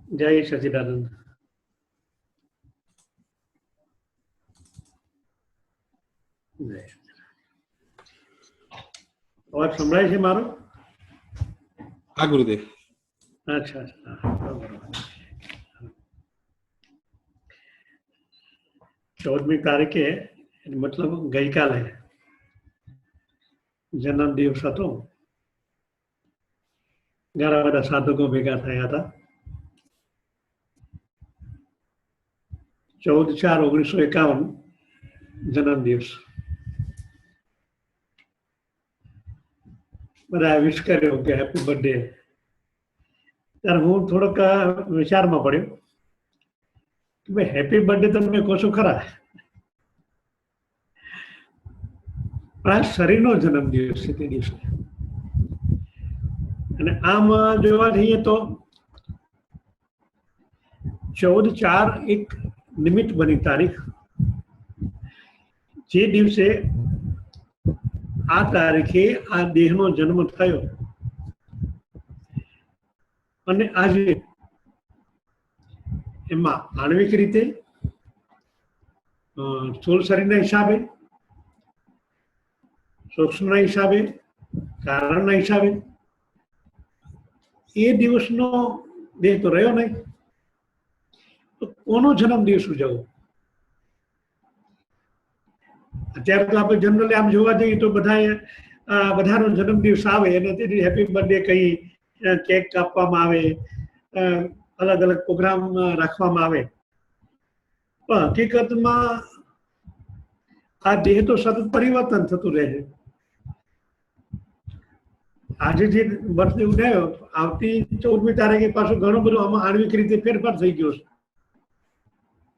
जय सच्चिदानंद। और संभळाय छे मारो? हाँ गुरुदेव। अच्छा अच्छा, बराबर। 14મી તારીખે मतलब गई काले जन्म दिवस હતો। ઘણા બધા સાધકો ભેગા થયા હતા। 14/4/1951 જન્મ દિવસ। બધા વિશ કર્યો કે હેપી બર્થડે। ત્યારે હું થોડોક વિચારમાં પડ્યો કે ભાઈ હેપી બર્થડે તમે કહો છો ખરા, પણ આ શરીરનો જન્મ દિવસ છે તે દિવસે। અને આમ જોવા જઈએ તો 14/4 એક નિમિત્ત બની તારીખ, જે દિવસે આ તારીખે આ દેહનો જન્મ થયો અને આજે એમાં આણ્વિક રીતે સ્થૂળ શરીરના હિસાબે, સૂક્ષ્મના હિસાબે, કારણના હિસાબે એ દિવસનો દેહ તો રહ્યો નહીં, તો કોનો જન્મ દિવસ ઉજવવો? અત્યારે તો આપણે જનરલી આમ જોવા જઈએ તો બધાનો જન્મ દિવસ આવે અને તેથી હેપી બર્થડે કહી, કેક કાપવામાં આવે, અલગ અલગ પ્રોગ્રામ રાખવામાં આવે, પણ હકીકતમાં આ દેહ તો સતત પરિવર્તન થતું રહે છે। આજે જે બર્થડે ઉડાયો, આવતી 14મી તારીખે પાછું ઘણું બધું આમાં આણ્વિક રીતે ફેરફાર થઈ ગયો છે।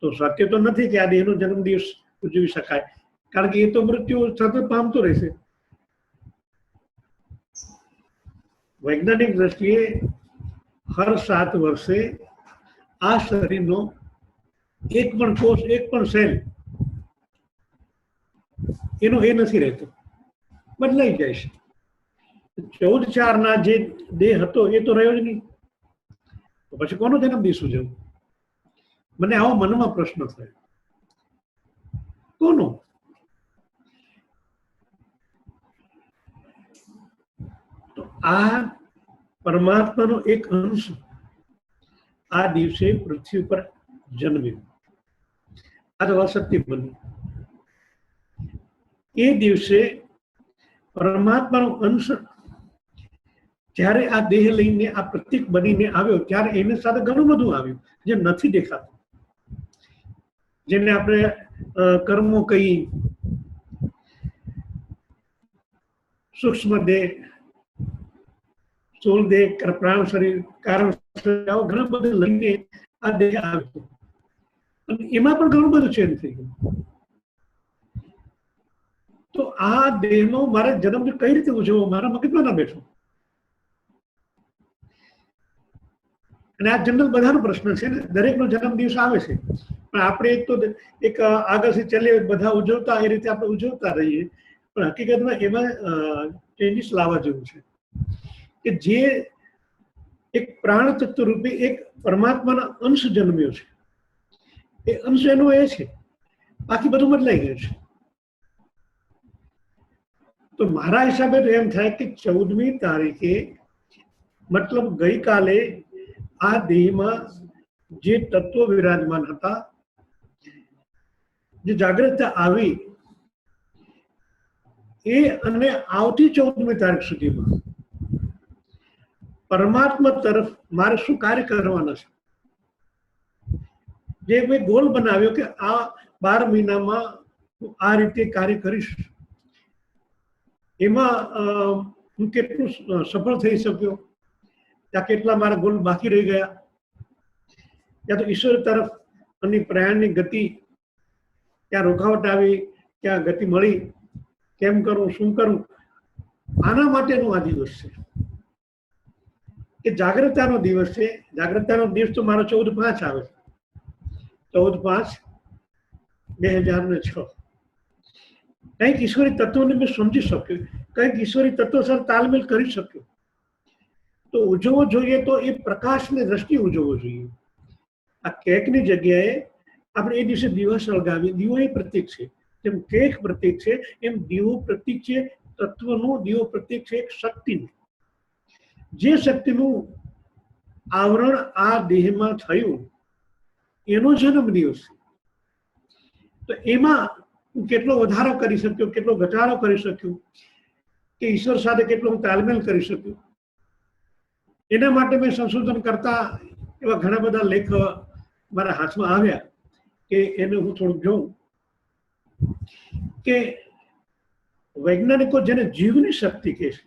તો સત્ય તો નથી કે આ દેહનો જન્મ દિવસ ઉજવી શકાય, કારણ કે એ તો મૃત્યુ સતત પામતો રહેશે। વૈજ્ઞાનિક દ્રષ્ટિએ હર 7 વર્ષે આ શરીરનો એક પણ કોષ, એક પણ સેલ એનો એ નથી રહેતો, બદલાઈ જાય છે। 14/4 જે દેહ હતો એ તો રહ્યો જ નહીં, તો પછી કોનો જન્મ દિવસ ઉજવવો? મને આવો મનમાં પ્રશ્ન થયો, કોનો? તો આ પરમાત્માનો એક અંશ આ દિવસે પૃથ્વી પર જન્મ્યો, આ તો અસત્ય બન્યું। એ દિવસે પરમાત્માનો અંશ જ્યારે આ દેહ લઈને, આ પ્રતીક બનીને આવ્યો, ત્યારે એની સાથે ઘણું બધું આવ્યું જે નથી દેખાતું, જેને આપણે કર્મો કહી, સૂક્ષ્મ દેહ, સ્થૂળ દેહ, પ્રાણ શરીર, કારણ શરીર, આવું ઘણા બધા લઈને આ દેહ આવ્યો અને એમાં પણ ઘણું બધું ચેન્જ થઈ ગયું। તો આ દેહનો મારે જન્મ કઈ રીતે ઉજવવો, મારા મગજમાં ના બેઠો। અને આ જનરલ બધાનો પ્રશ્ન છે ને, દરેકનો જન્મ દિવસ આવે છે, પણ આપણે એક આગળથી ચાલીએ બધા ઉજવતા એ રીતે આપણે ઉજવતા રહીએ, પણ હકીકતમાં એમાં ચેન્જીસ લાવવા જેવું છે કે જે એક પ્રાણ તત્વ રૂપે એક પરમાત્માના અંશ જન્મ્યો છે, એ અંશ એનો એ છે, બાકી બધું બદલાઈ ગયું છે। તો મારા હિસાબે તો એમ થાય કે 14મી તારીખે મતલબ ગઈકાલે આ દેહમાં જે તત્વો વિરાજમાન હતા, જે જાગૃતતા આવી, એ અને આવતી 14મી તારીખ સુધીમાં પરમાત્મા તરફ મારે શું કાર્ય કરવાના છે, જે મેં ગોલ બનાવ્યો કે આ 12 મહિનામાં હું આ રીતે કાર્ય કરીશ, એમાં હું કેટલું સફળ થઈ શક્યો, ત્યાં કેટલા મારા ગોલ બાકી રહી ગયા, ત્યાં તો ઈશ્વર તરફ અને પ્રયાણની ગતિ, ત્યાં રોકાવટ આવી, ત્યાં ગતિ મળી, કેમ કરું, શું કરું, આના માટેનો આ દિવસ છે કે જાગૃતતાનો દિવસ છે। જાગૃતતાનો દિવસ તો મારો 14/5 આવે છે, 14/5/2006। કંઈક ઈશ્વરી તત્વોને મેં સમજી શક્યો, કંઈક ઈશ્વરી તત્વો સાથે તાલમેલ કરી શક્યો, તો ઉજવવો જોઈએ તો એ પ્રકાશની દ્રષ્ટિએ ઉજવવો જોઈએ. આ કેકની જગ્યાએ આપણે એ દિવસે દીવા સળગાવીએ. દીવો એ પ્રતીક છે, જેમ કેક પ્રતીક છે એમ દીવો પ્રતીક છે તત્વનું, દીવો પ્રતીક છે એક શક્તિનું. જે શક્તિનું આવરણ આ દેહમાં થયું એનો જન્મદિવસ. તો એમાં હું કેટલો વધારો કરી શક્યો, કેટલો ઘટાડો કરી શક્યો, કે ઈશ્વર સાથે કેટલો હું તાલમેલ કરી શક્યો, એના માટે મેં સંશોધન કરતા એવા ઘણા બધા લેખ મારા હાથમાં આવ્યા કે એને હું થોડુંક જોઉં કે वैज्ञानिकों જેને जीवनी शक्ति કહે છે,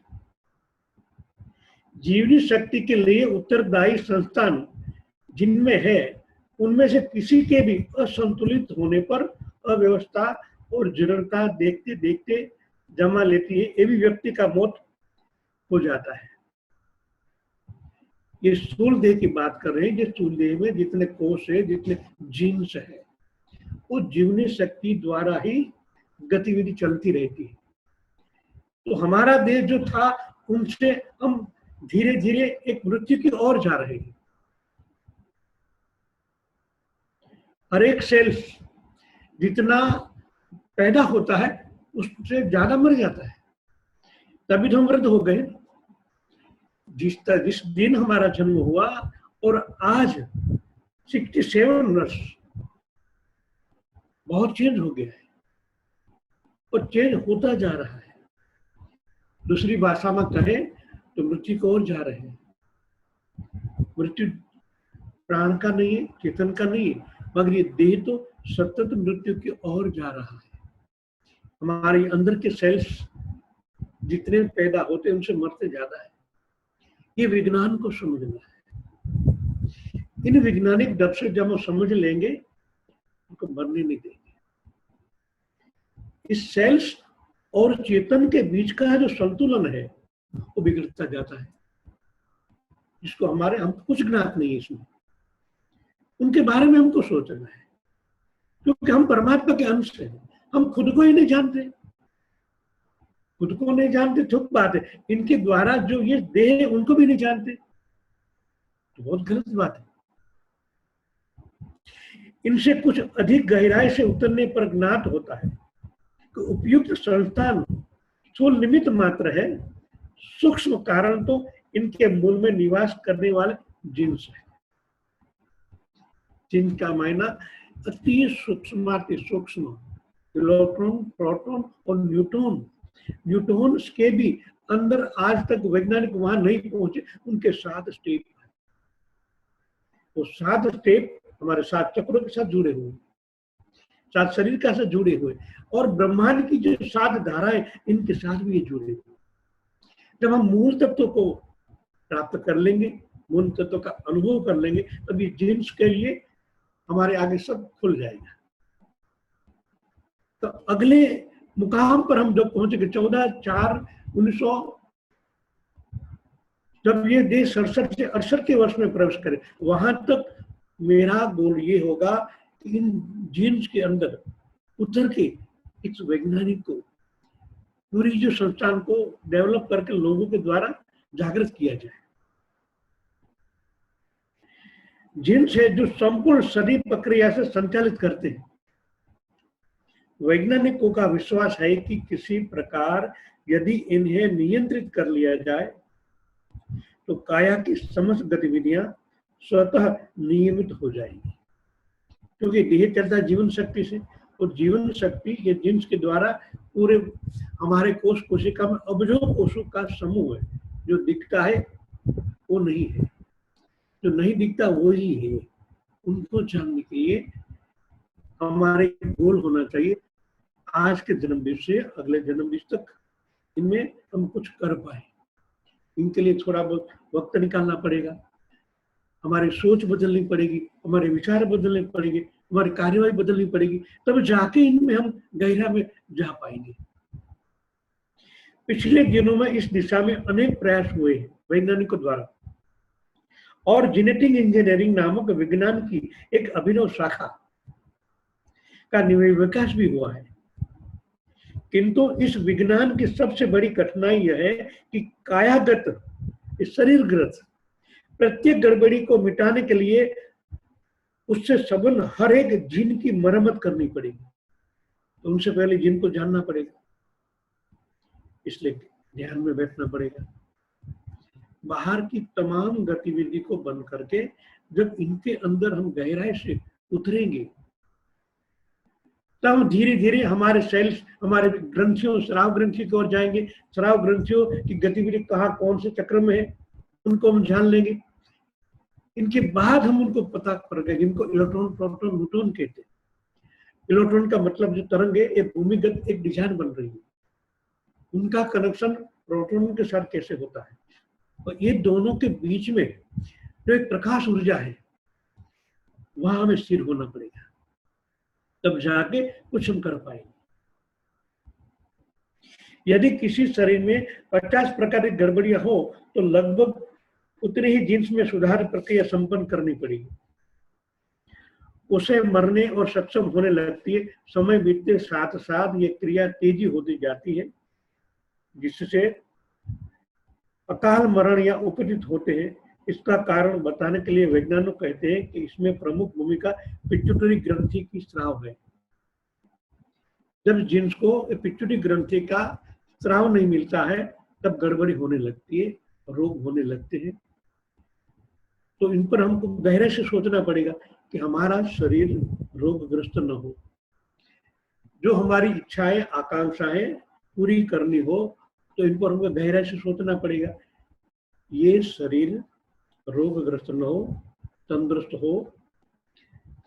जीवनी शक्ति के लिए उत्तरदायी संस्थान जिनमें है उनमें से किसी के भी असंतुलित होने पर अव्यवस्था और जीर्णता देखते देखते जमा लेती है, ये भी व्यक्ति का मौत हो जाता है. ये स्थूल देह की बात कर रहे हैं. जिस स्थूल देह में जितने कोष है, जितने जीन्स है, वो जीवनी शक्ति द्वारा ही गतिविधि चलती रहती है. तो हमारा देह जो था उनसे हम धीरे धीरे एक मृत्यु की ओर जा रहे हैं. हर एक सेल जितना पैदा होता है उससे ज्यादा मर जाता है. तभी तो हम वृद्ध हो गए. जिस दिन हमारा जन्म हुआ और आज 67 वर्ष, बहुत चेंज हो गया है और चेंज होता जा रहा है. दूसरी भाषा में कहें तो मृत्यु की ओर जा रहे हैं. मृत्यु प्राण का नहीं है, चेतन का नहीं है, मगर ये देह तो सतत मृत्यु की ओर जा रहा है. हमारे अंदर के सेल्स जितने पैदा होते हैं उनसे मरते ज्यादा है. ये विज्ञान को समझना है. इन वैज्ञानिक ढंग से जब हम समझ लेंगे उनको मरने नहीं देंगे. इस सेल्स और चेतन के बीच का जो संतुलन है वो बिगड़ता जाता है, जिसको हम कुछ ज्ञात नहीं है इसमें. उनके बारे में हमको सोचना है, क्योंकि हम परमात्मा के अंश हैं. हम खुद को ही नहीं जानते. खुद को नहीं जानते तो बात है, इनके द्वारा जो ये देह है उनको भी नहीं जानते, तो बहुत गलत बात है. इनसे कुछ अधिक गहराई से उतरने पर ज्ञात होता है कि उपयुक्त संस्थान स्थूल निमित्त मात्र है, सूक्ष्म कारण तो इनके मूल में निवास करने वाले जीन्स है. जिन का मायना अति सूक्ष्माति सूक्ष्म, इलेक्ट्रॉन, प्रोटॉन और न्यूट्रॉन. न्यूट्रॉन्स के भी अंदर आज तक वैज्ञानिक वहां नहीं पहुंचे. उनके 7 स्टेप है. वो 7 स्टेप हमारे 7 चक्रों के साथ जुड़े हुए, 7 शरीर के साथ जुड़े हुए, और ब्रह्मांड की जो 7 धाराएं इनके साथ भी ये जुड़े हुए. जब हम मूल तत्व को प्राप्त कर लेंगे, मूल तत्व का अनुभव कर लेंगे, तब ये जीन्स के लिए हमारे आगे सब खुल जाएगा. तो अगले मुकाम पर हम जब पहुंचेंगे 14/4/1900, जब ये देश 67 से 68 के वर्ष में प्रवेश करे, वहां तक मेरा गोल ये होगा कि इन जीन्स के अंदर उतर के इस वैज्ञानिक को, पूरी जो संस्थान को डेवलप करके लोगों के द्वारा जागृत किया जाए. जीन्स है जो संपूर्ण शरीर प्रक्रिया से संचालित करते हैं. वैज्ञानिकों का विश्वास है कि किसी प्रकार यदि इन्हें नियंत्रित कर लिया जाए तो काया की समस्त गतिविधियां स्वतः नियमित हो जाएंगी. क्योंकि देह चलता है जीवन शक्ति से, और जीवन शक्ति ये जीन्स के द्वारा पूरे हमारे कोश कोशिका में अब्जों कोशों का समूह है. जो दिखता है वो नहीं है, जो नहीं दिखता वो ही है. उनको जानने के लिए हमारे गोल होना चाहिए आज के जन्मदिन से अगले जन्मदिन तक इनमें हम कुछ कर पाए. इनके लिए थोड़ा बहुत वक्त निकालना पड़ेगा. हमारी सोच बदलनी पड़ेगी, हमारे विचार बदलने पड़ेंगे, हमारी कार्यवाही बदलनी पड़ेगी, तब जाके इनमें हम गहरा में जा पाएंगे. पिछले दिनों में इस दिशा में अनेक प्रयास हुए हैं वैज्ञानिकों द्वारा, और जेनेटिक इंजीनियरिंग नामक विज्ञान की एक अभिनव शाखा का विकास भी हुआ है. किंतु इस विज्ञान की सबसे बड़ी कठिनाई यह है कि कायागत ये शरीर ग्रंथ, प्रत्येक गड़बड़ी को मिटाने के लिए उससे संबंध हर एक जीन की मरम्मत करनी पड़ेगी। तो उनसे पहले जीन को जानना पड़ेगा, इसलिए ध्यान में बैठना पड़ेगा। बाहर की तमाम गतिविधि को बंद करके जब इनके अंदर हम गहराई से उतरेंगे, तब धीरे धीरे हमारे सेल्स, हमारे ग्रंथियों, स्राव ग्रंथि की ओर जाएंगे। स्राव ग्रंथियों की गतिविधि कहाँ कौन से चक्र में है उनको हम जान लेंगे। इनके बाद हम उनको पता करेंगे, इनको इलेक्ट्रॉन, प्रोटॉन, न्यूट्रॉन कहते हैं। इलेक्ट्रॉन का मतलब जो तरंग है, ये भूमिगत एक डिजाइन बन रही है। उनका कनेक्शन प्रोटॉन के साथ कैसे होता है, और ये दोनों के बीच में जो एक प्रकाश ऊर्जा है, वहां हमें स्थिर होना पड़ेगा, तब जाके कुछ हम कर पाएंगे। यदि किसी शरीर में 50 प्रकार की गड़बड़ियां हो तो लगभग उतने ही जीन्स में सुधार प्रक्रिया संपन्न करनी पड़ेगी। उसे मरने और सक्षम होने लगती है। समय बीतते साथ साथ ये क्रिया तेजी होती जाती है, जिससे अकाल मरण या उपचित होते हैं। इसका कारण बताने के लिए वैज्ञानिक कहते हैं कि इसमें प्रमुख भूमिका पिट्यूटरी ग्रंथि की स्राव है। जब जीन्स को पिट्यूटरी ग्रंथि का स्राव नहीं मिलता है, तब गड़बड़ी होने लगती है, रोग होने लगते हैं। तो इन पर हमको गहरे से सोचना पड़ेगा कि हमारा शरीर रोगग्रस्त न हो। जो हमारी इच्छाएं, आकांक्षाएं पूरी करनी हो, तो इन पर हमको गहरे से सोचना पड़ेगा। ये शरीर रोगग्रस्त न हो, तंदुरुस्त हो,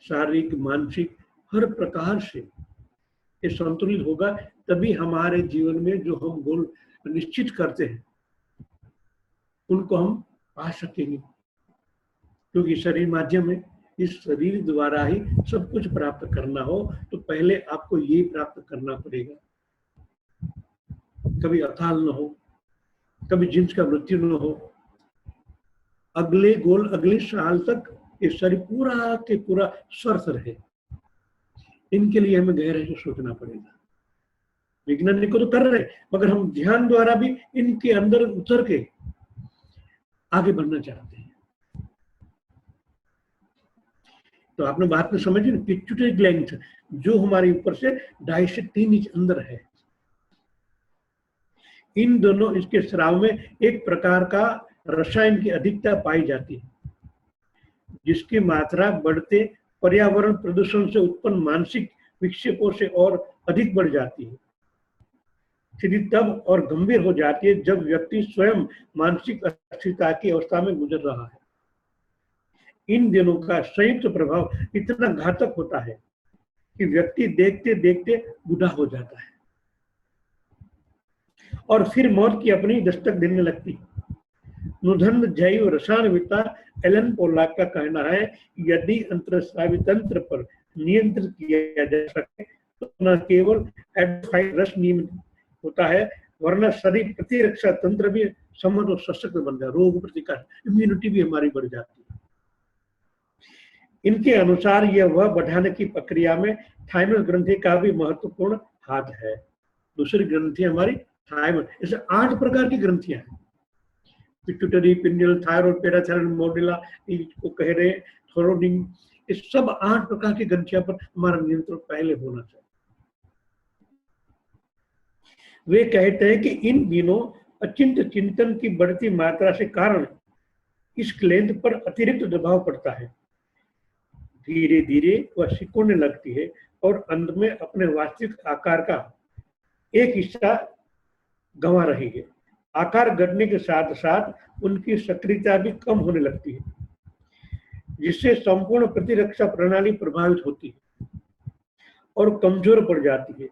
शारीरिक, मानसिक हर प्रकार से ये संतुलित होगा, तभी हमारे जीवन में जो हम गोल निश्चित करते हैं उनको हम पा सकेंगे। क्योंकि शरीर माध्यम है, इस शरीर द्वारा ही सब कुछ प्राप्त करना हो तो पहले आपको ये प्राप्त करना पड़ेगा। कभी अकाल न हो, कभी जिन्स का मृत्यु न हो, अगले साल तक ये शरीर पूरा के पूरा स्वस्थ रहे। इनके लिए हमें गहराई से सोचना पड़ेगा। वैज्ञानिक को तो कर रहे, मगर हम ध्यान द्वारा भी इनके अंदर उतर के आगे बढ़ना चाहते हैं। तो आपने बात में समझी ना, पिट्यूटरी ग्लैंड जो हमारे ऊपर से 2.5 से 3 इंच अंदर है, इन दोनों, इसके स्राव में एक प्रकार का रसायन की अधिकता पाई जाती है, जिसकी मात्रा बढ़ते पर्यावरण प्रदूषण से उत्पन्न मानसिक विक्षेपों से और अधिक बढ़ जाती है। स्थिति तब और गंभीर हो जाती है जब व्यक्ति स्वयं मानसिक अस्थिरता की अवस्था में गुजर रहा है। इन दिनों का संयुक्त प्रभाव इतना घातक होता है कि व्यक्ति देखते देखते बूढ़ा हो जाता है और फिर मौत की अपनी दस्तक देने लगती है। नुधन जैव रसायनविद्ता एलन पोलाक का कहना है, यदि अंतरस्रावी तंत्र पर नियंत्रण किया जा सके तो न केवल एडोफाइल रस नियमित होता है, वरना शरीर प्रतिरक्षा तंत्र भी समृद्ध और सशक्त बन जाता है। रोग प्रतिकार, इम्यूनिटी भी हमारी बढ़ जाती है। इनके अनुसार यह वह बढ़ाने की प्रक्रिया में थाइमस ग्रंथि का भी महत्वपूर्ण हाथ है। दूसरी ग्रंथि हमारी थाइमस, ऐसे 8 प्रकार की ग्रंथियां हैं। पिट्यूटरी, पिनियल, थायराइड, पैराथायराइड, मोडिला को कह रहे, थोरोनिन, इस सब 8 प्रकार की ग्रंथियों पर हमारा नियंत्रण पहले होना चाहिए। वे कहते हैं कि इन दिनों अचिंत चिंतन की बढ़ती मात्रा से कारण इस ग्लैंड पर अतिरिक्त दबाव पड़ता है। धीरे धीरे वह सिकुड़ने लगती है और अंत में अपने वास्तविक आकार का एक हिस्सा गंवा रही है। आकार घटने के साथ साथ उनकी सक्रियता भी कम होने लगती है, जिससे संपूर्ण प्रतिरक्षा प्रणाली प्रभावित होती है और कमजोर पड़ जाती है।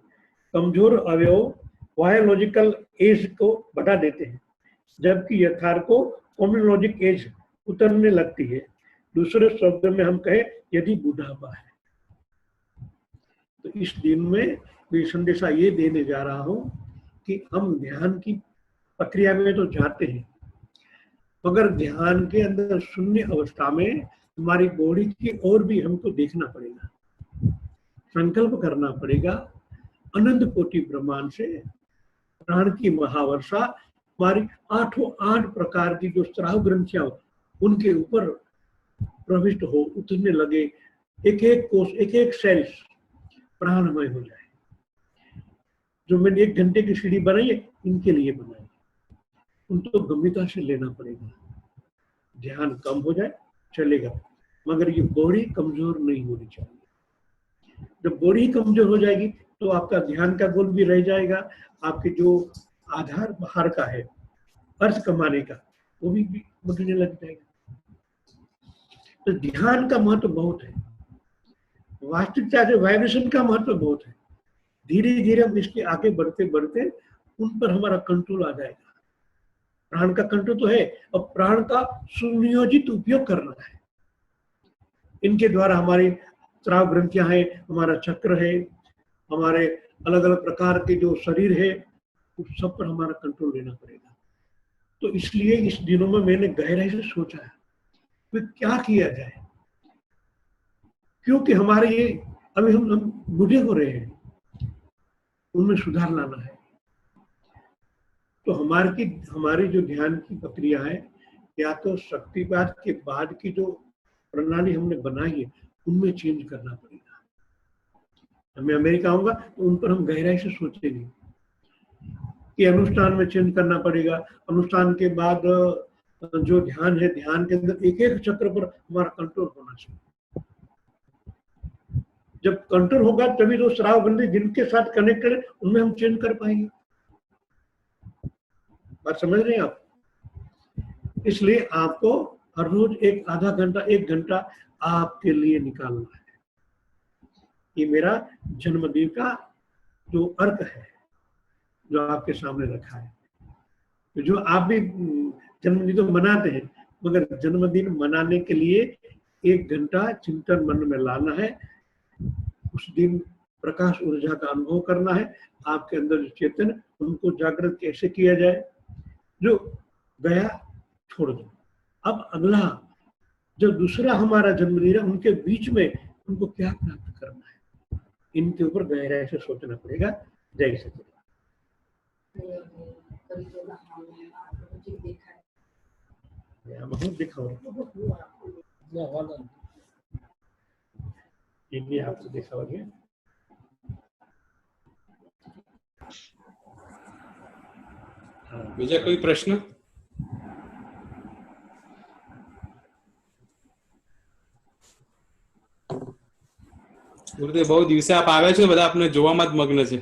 कमजोर अवयव बायोलॉजिकल एज को बढ़ा देते हैं, जबकि यथार्थ को कम्युनोलॉजिक एज उतरने लगती है। दूसरे शब्द में हम कहें, यदि बुढ़ापा है। तो इस दिन में मैं संदेशा ये देने जा रहा हूं कि हम ध्यान की प्रक्रिया में तो जाते हैं, मगर ध्यान के अंदर शून्य अवस्था में हमारी बॉडी की ओर भी हमको देखना पड़ेगा, संकल्प करना पड़ेगा। अनंत कोटि ब्रह्मांड से प्राण की महावर्षा हमारी 8 प्रकार की जो स्राव ग्रंथियां उनके ऊपर प्रविष्ट हो, उतरने लगे, एक एक कोष, एक एक सेल्स प्राणमय हो जाए। जो मैंने 1 घंटे की सीढ़ी बनाई है, इनके लिए बनाई, उनको गंभीरता से लेना पड़ेगा। ध्यान कम हो जाए चलेगा, मगर ये बॉडी कमजोर नहीं होनी चाहिए। जब बॉडी कमजोर हो जाएगी तो आपका ध्यान का गोल भी रह जाएगा, आपके जो आधार बाहर का है अर्थ कमाने का, वो भी बदलने लग जाएगा। तो ध्यान का महत्व बहुत है, वास्तविकता से वाइब्रेशन का महत्व बहुत है। धीरे धीरे हम इसके आगे बढ़ते बढ़ते उन पर हमारा कंट्रोल आ जाएगा। प्राण का कंट्रोल तो है, अब प्राण का सुनियोजित उपयोग करना है। इनके द्वारा हमारी स्राव ग्रंथियां हैं, हमारा चक्र है, हमारे अलग अलग प्रकार के जो शरीर है, उस सब पर हमारा कंट्रोल लेना पड़ेगा। तो इसलिए इस दिनों में मैंने गहराई से सोचा है कि क्या किया जाए, क्योंकि हमारे ये अभी हम बूढ़े हो रहे हैं, उनमें सुधार लाना है। तो हमारी जो ध्यान की प्रक्रिया है, या तो शक्तिपात के बाद की जो प्रणाली हमने बनाई है उनमें चेंज करना पड़ेगा। मैं अमेरिका आऊंगा तो उन पर हम गहराई से सोचेंगे कि अनुष्ठान में चेंज करना पड़ेगा। अनुष्ठान के बाद जो ध्यान है, ध्यान के अंदर एक एक चक्र पर हमारा कंट्रोल होना चाहिए। जब कंट्रोल होगा तभी तो स्राव ग्रंथि जिनके साथ कनेक्टेड है उनमें हम चेंज कर पाएंगे। बात समझ रहे हैं आप? इसलिए आपको हर रोज एक आधा घंटा, 1 घंटा आपके लिए निकालना है। ये मेरा जन्मदिन का जो अर्थ है, जो आपके सामने रखा है। तो जो आप भी जन्मदिन तो मनाते हैं, मगर जन्मदिन मनाने के लिए 1 घंटा चिंतन मन में लाना है। उस दिन प्रकाश ऊर्जा का अनुभव करना है। आपके अंदर जो चेतन, उनको जागृत कैसे किया जाए। जो गया छोड़ दो, अब अगला जो दूसरा हमारा जन्मदिन है, उनके बीच में उनको क्या प्राप्त करना है, इनके ऊपर गहराई से सोचना पड़ेगा। जय सचिदानंद। दिखाओ ये आपको दिखाओ। બીજા કોઈ પ્રશ્ન? ગુરુદેવ, બહુ દિવસે આપ આવ્યા છો, બધા આપને જોવામાં જ મગ્ન છે.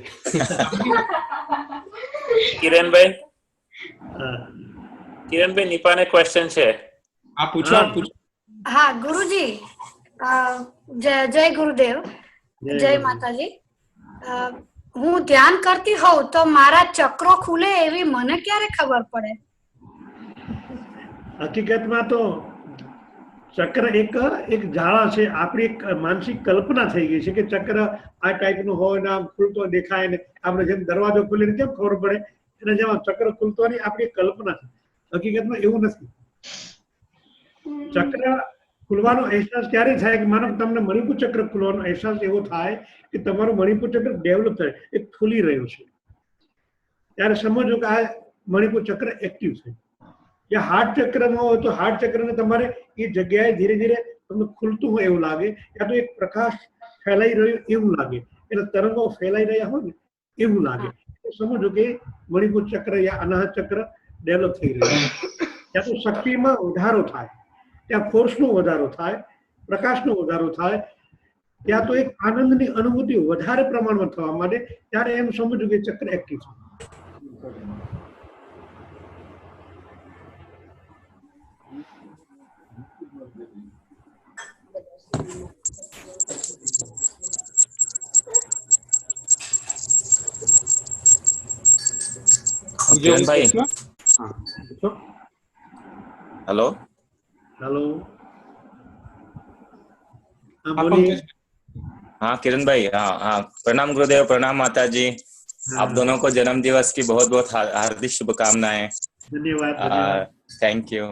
કિરણભાઈ નિપાને ક્વેશ્ચન છે. આપ પૂછો, આપ પૂછો. હા ગુરુજી, જય ગુરુદેવ, જય માતાજી. હું ધ્યાન કરતી હોઉં તો મારા ચક્રો ખુલે એવી મને ક્યારે ખબર પડે? હકીકતમાં તો ચક્ર એક જાળા છે, આપણી એક માનસિક કલ્પના થઈ ગઈ છે કે ચક્ર આ ટાઈપનું હોય ને આમ ખુલતો દેખાય ને આપણે જેમ દરવાજો ખુલીને કેમ ખબર પડે, એને જેમ ચક્ર ખુલતો નહીં, આપણી એક કલ્પના છે. હકીકતમાં એવું નથી. ચક્ર ખુલવાનો અહેસાસ ક્યારે થાય કે માનો તમને મણિપુર ચક્ર ખુલવાનો અહેસાસ એવો થાય કે તમારું મણિપુર ચક્ર ડેવલપ થાય, એક ખુલી રહ્યું છે, ત્યારે સમજો કે આ મણિપુર ચક્ર એક્ટિવ છે. या हार्ट चक्र में हो तो हार्ट चक्र ने તમારે એ જગ્યાએ ધીરે ધીરે તમને ખુલતું હોય એવું લાગે, या तो एक प्रकाश ફેલાઈ રહ્યો એવું લાગે, એટલે તરંગો ફેલાઈ રહ્યા હોય ને એવું લાગે, તો સમજો કે મણિપુર ચક્ર या અનાહત ચક્ર ડેવલપ થઈ રહ્યું છે. या तो શક્તિમાં વધારો થાય, या ફોર્સનો વધારો થાય, પ્રકાશનો વધારો થાય, या तो एक આનંદની અનુભૂતિ વધારે પ્રમાણમાં થવા માટે, ત્યારે એમ સમજો કે ચક્ર એક્ટિવ છે. किरण भाई, हेलो हेलो, हाँ किरण भाई, हाँ प्रणाम गुरुदेव, प्रणाम माता जी. आप दोनों को जन्म दिवस की बहुत बहुत हार्दिक शुभकामनाएं. धन्यवाद. Thank you.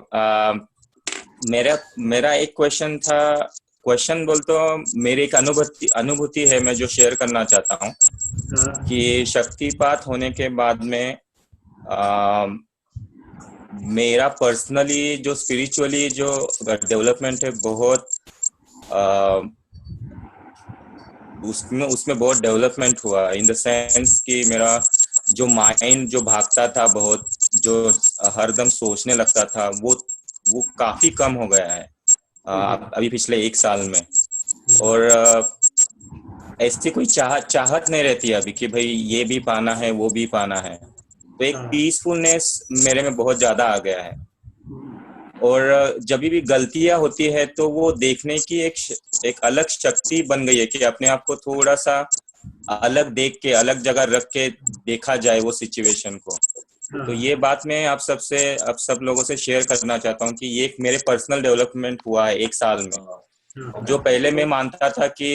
मेरा एक क्वेश्चन था. क्वेश्चन बोल तो मेरी एक अनुभूति है, मैं जो शेयर करना चाहता हूँ कि शक्तिपात होने के बाद में मेरा पर्सनली जो स्पिरिचुअली जो डेवलपमेंट है बहुत उसमें उसमें बहुत डेवलपमेंट हुआ इन द सेंस कि मेरा जो माइंड जो भागता था बहुत, जो हरदम सोचने लगता था, वो काफी कम हो गया है अभी पिछले 1 साल में। और ऐसी कोई चाहत नहीं रहती अभी कि भाई ये भी पाना है वो भी पाना है। तो एक पीसफुलनेस मेरे में बहुत ज्यादा आ गया है। और जब भी गलतियां होती है तो वो देखने की एक अलग शक्ति बन गई है कि अपने आप को थोड़ा सा अलग देख के, अलग जगह रख के देखा जाए वो सिचुएशन को। तो ये बात मैं आप सब लोगों से शेयर करना चाहता हूँ कि ये एक मेरे पर्सनल डेवलपमेंट हुआ है 1 साल में। जो पहले मैं मानता था कि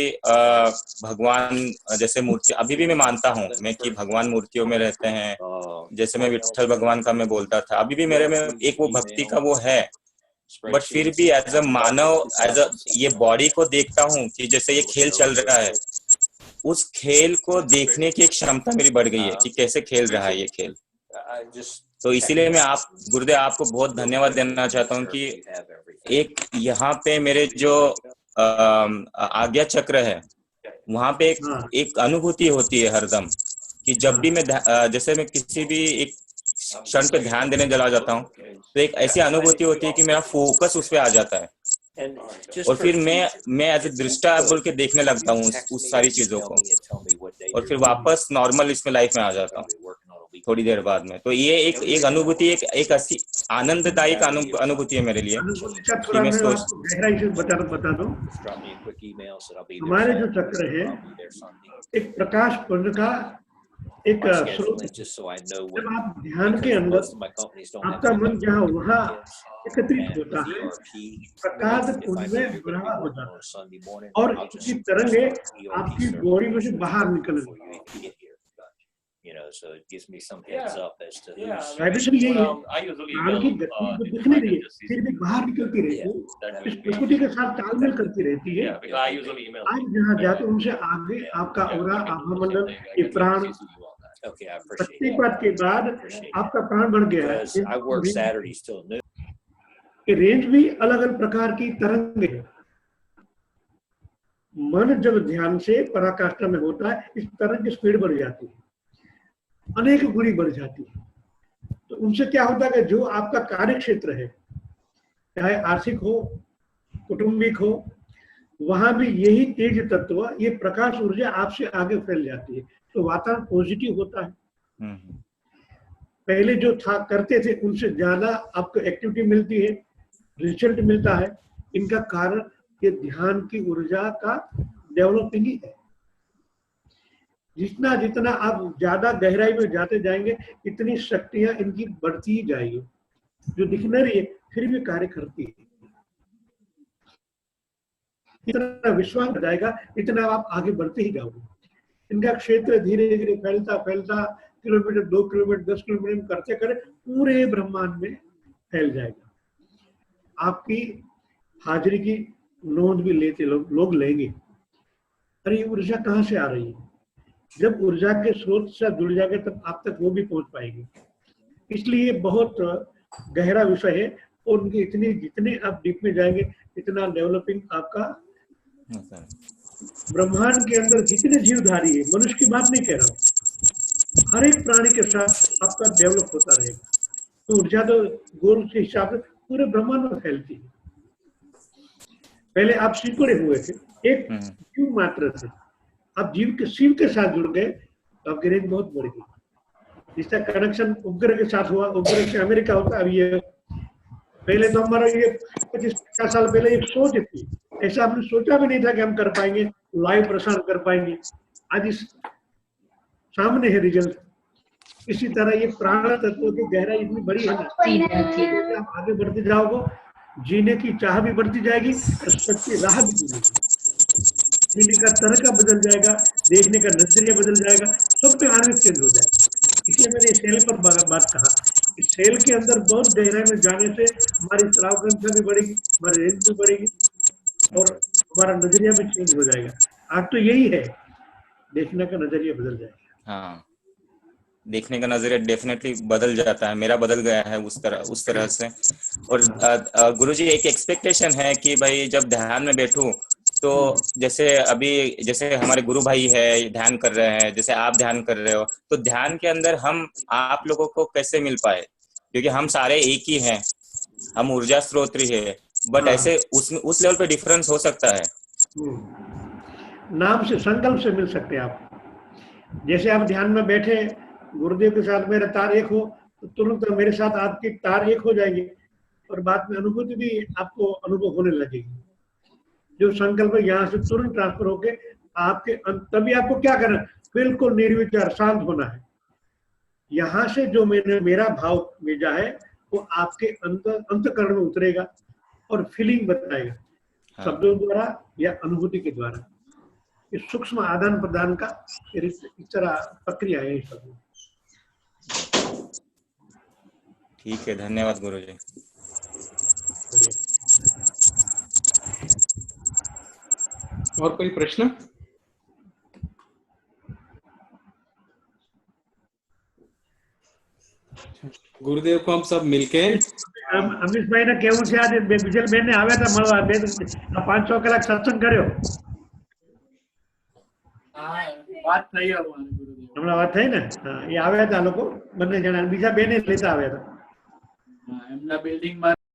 भगवान जैसे मूर्ति, अभी भी मैं मानता हूँ मैं कि भगवान मूर्तियों में रहते हैं, जैसे मैं विठ्ठल भगवान का मैं बोलता था, अभी भी मेरे में एक वो भक्ति का वो है। बट फिर भी एज अ मानव, ये बॉडी को देखता हूँ कि जैसे ये खेल चल रहा है, उस खेल को देखने की एक क्षमता मेरी बढ़ गई है कि कैसे खेल रहा है ये खेल। तो इसीलिए मैं गुरुदेव आपको बहुत धन्यवाद देना चाहता हूँ कि एक यहाँ पे मेरे जो आज्ञा चक्र है वहां पे एक अनुभूति होती है हरदम कि जब भी मैं जैसे मैं किसी भी एक क्षण पे ध्यान देने चला जाता हूँ तो एक ऐसी अनुभूति होती है कि मेरा फोकस उस पे आ जाता है और फिर मैं एज ए दृष्टा बोल के देखने लगता हूँ उस सारी चीजों को और फिर वापस नॉर्मल इसमें लाइफ में आ जाता हूँ थोड़ी देर बाद में। तो ये एक अनुभूति, एक ऐसी आनंददायक अनुभूति है मेरे लिए कि मैं गहराई से बता दूं, हमारे जो चक्र है एक प्रकाश पुंज का एक स्रोत। जब आप ध्यान के अंदर आपका मन जहाँ वहाँ एकत्रित होता है, प्रकाश पुंज में बढ़ा हो जाता है और उसकी तरंगे आपकी बॉडी में से बाहर निकलती है। So it gives me some heads up as to who's vibration यही है, प्राण की गति को दिखने रही है फिर भी बाहर निकलती रहती है, इस प्रकृति के साथ तालमेल करती रहती है। आज जहाँ जाते उनसे आगे आपका ऑरा, आभा मंडल, ये प्राण प्रत्येक बात के बाद आपका प्राण बढ़ गया है। ये रेंज भी अलग अलग प्रकार की तरंग है। मन जब ध्यान से पराकाष्ठा में होता है, इस तरंग की स्पीड बढ़ जाती है, अनेक गुणी बढ़ जाती है। तो उनसे क्या होता है कि जो आपका कार्य क्षेत्र है, चाहे आर्थिक हो, कौटुंबिक हो, वहां भी यही तेज तत्व, ये प्रकाश ऊर्जा आपसे आगे फैल जाती है, तो वातावरण पॉजिटिव होता है। पहले जो था करते थे उनसे ज्यादा आपको एक्टिविटी मिलती है, रिजल्ट मिलता है। इनका कारण ये ध्यान की ऊर्जा का डेवलपिंग ही है। जितना जितना आप ज्यादा गहराई में जाते जाएंगे इतनी शक्तियां इनकी बढ़ती ही जाएगी। जो दिख नहीं रही है फिर भी कार्य करती है। इतना विश्वास बढ़ जाएगा, इतना आप आगे बढ़ते ही जाओगे। इनका क्षेत्र धीरे धीरे फैलता फैलता किलोमीटर, 2 किलोमीटर, 10 किलोमीटर करते करे पूरे ब्रह्मांड में फैल जाएगा। आपकी हाजिरी की नोंद भी लेते लोग लेंगे। अरे ये ऊर्जा कहाँ से आ रही है? जब ऊर्जा के स्रोत से जुड़ जाएंगे तब आप तक वो भी पहुंच पाएंगे। इसलिए बहुत गहरा विषय है और उनके इतने जितने आप डीप में जाएंगे इतना डेवलपिंग आपका ब्रह्मांड के अंदर जितने जीवधारी है, मनुष्य की बात नहीं कह रहा हूँ, हर एक प्राणी के साथ आपका डेवलप होता रहेगा। तो ऊर्जा तो गोल के हिसाब से पूरे ब्रह्मांड में फैलती है। पहले आप सिकुड़े हुए थे, एक जीव मात्र थे, आप जीव के शिव के साथ जुड़ गए तो आपकी रेंज बहुत बढ़ गई। जिसका कनेक्शन उपग्रह के साथ हुआ, उपग्रह से अमेरिका होता। अब ये पहले तो हमारा ये 25-50 साल पहले एक सोच थी, ऐसा हमने सोचा भी नहीं था कि हम कर पाएंगे, लाइव प्रसारण कर पाएंगे। आज इस सामने है रिजल्ट। इसी तरह ये प्राण तत्व की गहराई इतनी बड़ी है ना, आप आगे बढ़ते जाओगे, जीने की चाह भी बढ़ती जाएगी, सच्ची राह भी मिलेगी। जीने का तरीका बदल जाएगा, देखने का नजरिया बदल जाएगा, सब पे आनंद चेंज हो जाएगा। इसलिए मैंने सेल पर बात कहा, इस सेल के अंदर बहुत गहराई में जाने से हमारी श्राव संख्या भी बढ़ेगी, हमारी रेंज भी बढ़ेगी और हमारा नजरिया भी चेंज हो जाएगा। आज तो यही है, देखने का नजरिया बदल जाएगा। हाँ, देखने का नजरिया डेफिनेटली बदल जाता है, मेरा बदल गया है उस तरह से। और गुरुजी एक एक्सपेक्टेशन है कि भाई जब ध्यान में बैठूं तो जैसे हमारे गुरु भाई है ध्यान कर रहे हैं, जैसे आप ध्यान कर रहे हो, तो ध्यान के अंदर हम आप लोगों को कैसे मिल पाए, क्योंकि हम सारे एक ही हैं, हम ऊर्जा स्रोत ही है, बट हाँ। ऐसे उस लेवल पे डिफरेंस हो सकता है। नाम से, संकल्प से मिल सकते हैं आप। जैसे आप ध्यान में बैठे, गुरुदेव के साथ मेरा तार एक हो, तो तुरंत मेरे साथ आपकी तार एक हो जाएगी और बाद में अनुभूति भी आपको अनुभव होने लगेगी। जो संकल्प है यहाँ से तुरंत ट्रांसफर होके आपके तभी आपको क्या करना है, बिल्कुल निर्विचार शांत होना है। यहाँ से जो मेरा भाव भेजा है वो आपके अंतःकरण में उतरेगा और फीलिंग बताएगा, हाँ। शब्दों द्वारा या अनुभूति के द्वारा। इस सूक्ष्म आदान प्रदान का इस तरह प्रक्रिया है। सब ठीक है, धन्यवाद गुरुजी। और कोई प्रश्न? गुरुदेव को हम सब मिलके અમીશભાઈ ને કેવું છે, આજે વિજલબેન ને આવ્યા હતા મળવા, 5-6 કલાક સત્સંગ કર્યો, વાત થઈ અમારી ગુરુદેવ. હમણાં વાત થઈ ને? હા, એ આવ્યા હતા લોકો બંને જણા, બીજા બેને લેતા આવ્યા હતા. એમના બિલ્ડિંગમાં